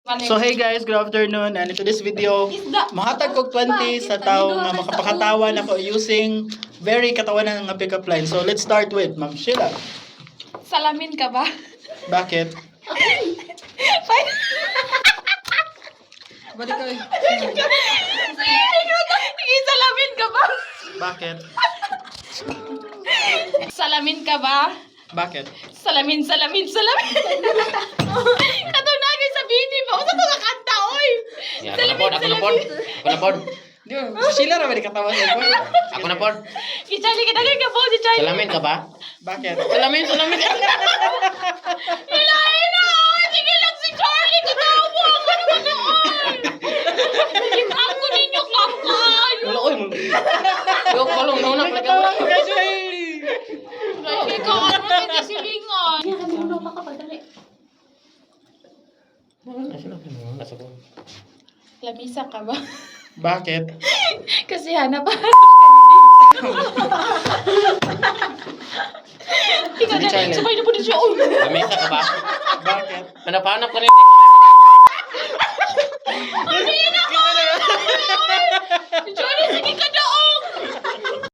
So hey guys, good afternoon. And into this video, mahatag kog 20 sa tao nga makapakatawan ako using very katawanan nga pick-up line. So let's start with Ma'am Sheila. Salamin ka ba? Bakit? Balik ka eh. Sige, salamin ka ba? Bakit? Salamin ka ba? Bakit? Salamin. Katong nagay sa bini ba? Usa to kakanta, oy. Ya, ako na pod. Di ba? Si Sheila ra ba di katawa sa boy? Ako na pod. Si Charlie ka dagay ka po, si Charlie. Salamin ka ba? Bakit? Salamin. Hilahin na, oy. Sige lang si Charlie, katawa. Ano ba na, oy? Ako ninyo kakay. Wala oy. Yo kalong naunak lagi ako. Lagi ka, ano na silingan. Kaya kami nung makapadali. Nasa ko. Lamisa ka ba? Bakit? Kasi hanap pa. Ikaw Sige, na, Charlie. sabay na po din siya. Uy! Lamesa ka ba? Bakit? Hanap-hanap ka rin.